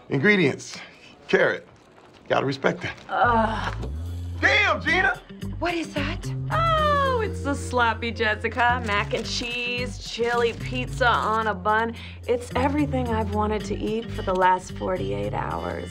Ingredients: carrot. Gotta respect that. Damn, Gina! What is that? Oh, it's the sloppy Jessica. Mac and cheese, chili pizza on a bun. It's everything I've wanted to eat for the last 48 hours.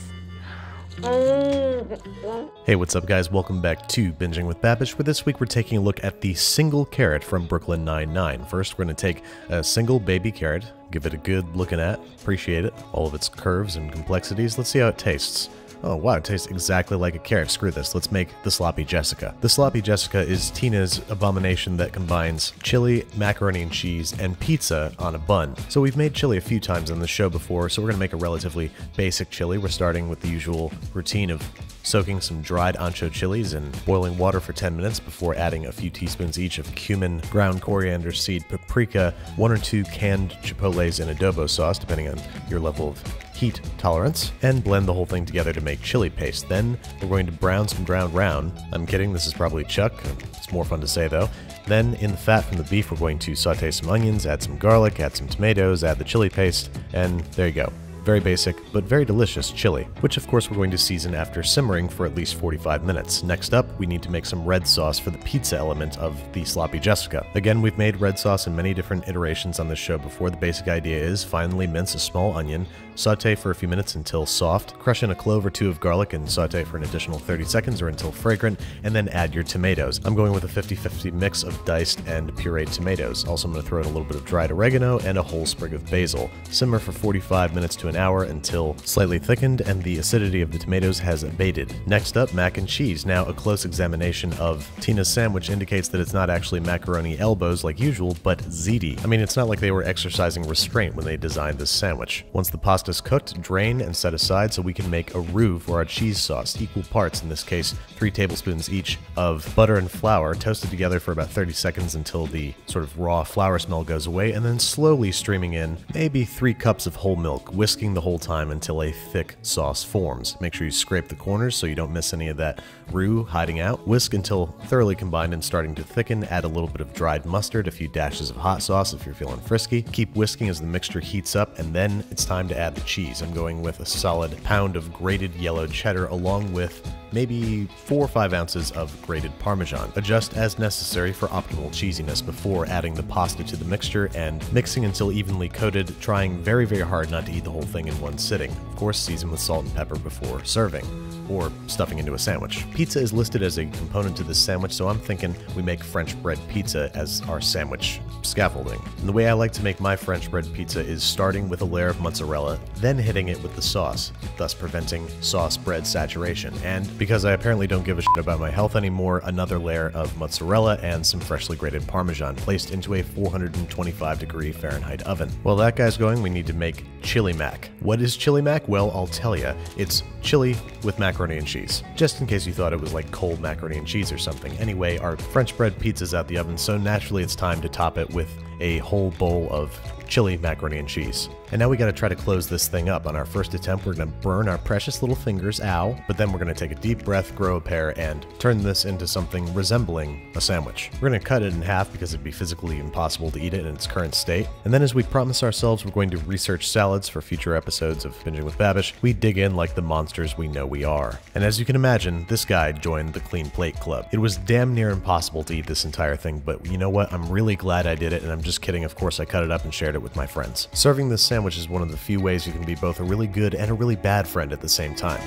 Hey, what's up guys? Welcome back to Binging with Babish, where this week we're taking a look at the single carrot from Brooklyn Nine-Nine. First, we're going to take a single baby carrot, give it a good looking at, appreciate it, all of its curves and complexities. Let's see how it tastes. Oh wow, it tastes exactly like a carrot. Screw this, let's make the Sloppy Jessica. The Sloppy Jessica is Tina's abomination that combines chili, macaroni and cheese, and pizza on a bun. So we've made chili a few times on the show before, so we're gonna make a relatively basic chili. We're starting with the usual routine of soaking some dried ancho chilies in boiling water for 10 minutes before adding a few teaspoons each of cumin, ground coriander seed, paprika, 1 or 2 canned chipotles in adobo sauce, depending on your level of heat tolerance, and blend the whole thing together to make chili paste. Then we're going to brown some ground round. I'm kidding, this is probably chuck. It's more fun to say though. Then in the fat from the beef, we're going to saute some onions, add some garlic, add some tomatoes, add the chili paste, and there you go. Very basic, but very delicious chili, which of course we're going to season after simmering for at least 45 minutes. Next up, we need to make some red sauce for the pizza element of the Sloppy Jessica. Again, we've made red sauce in many different iterations on this show before. The basic idea is finely mince a small onion, saute for a few minutes until soft, crush in a clove or 2 of garlic and saute for an additional 30 seconds or until fragrant, and then add your tomatoes. I'm going with a 50-50 mix of diced and pureed tomatoes. Also, I'm going to throw in a little bit of dried oregano and a whole sprig of basil. Simmer for 45 minutes to an hour until slightly thickened and the acidity of the tomatoes has abated. Next up, mac and cheese. Now, a close examination of Tina's sandwich indicates that it's not actually macaroni elbows like usual, but ziti. I mean, it's not like they were exercising restraint when they designed this sandwich. Once the pasta's cooked, drain and set aside so we can make a roux for our cheese sauce. Equal parts, in this case 3 tablespoons each, of butter and flour, toasted together for about 30 seconds until the sort of raw flour smell goes away, and then slowly streaming in maybe 3 cups of whole milk, whisking the whole time until a thick sauce forms. Make sure you scrape the corners so you don't miss any of that roux hiding out. Whisk until thoroughly combined and starting to thicken. Add a little bit of dried mustard, a few dashes of hot sauce if you're feeling frisky. Keep whisking as the mixture heats up, and then it's time to add the cheese. I'm going with a solid pound of grated yellow cheddar along with maybe 4 or 5 ounces of grated Parmesan. Adjust as necessary for optimal cheesiness before adding the pasta to the mixture and mixing until evenly coated, trying very, very hard not to eat the whole thing in one sitting. Of course, season with salt and pepper before serving, or stuffing into a sandwich. Pizza is listed as a component to this sandwich, so I'm thinking we make French bread pizza as our sandwich scaffolding. And the way I like to make my French bread pizza is starting with a layer of mozzarella, then hitting it with the sauce, thus preventing sauce bread saturation. And because I apparently don't give a shit about my health anymore, another layer of mozzarella and some freshly grated Parmesan placed into a 425-degree Fahrenheit oven. While that guy's going, we need to make chili mac. What is chili mac? Well, I'll tell ya. It's chili with macaroni and cheese. Just in case you thought it was like cold macaroni and cheese or something. Anyway, our French bread pizza's out the oven, so naturally it's time to top it with a whole bowl of chili macaroni and cheese. And now we gotta try to close this thing up. On our first attempt, we're gonna burn our precious little fingers, ow, but then we're gonna take a deep breath, grow a pair, and turn this into something resembling a sandwich. We're gonna cut it in half because it'd be physically impossible to eat it in its current state. And then as we promise ourselves we're going to research salads for future episodes of Binging with Babish, we dig in like the monsters we know we are. And as you can imagine, this guy joined the Clean Plate Club. It was damn near impossible to eat this entire thing, but you know what? I'm really glad I did it, and I'm just kidding. Of course, I cut it up and shared it with my friends. Serving this sandwich is one of the few ways you can be both a really good and a really bad friend at the same time.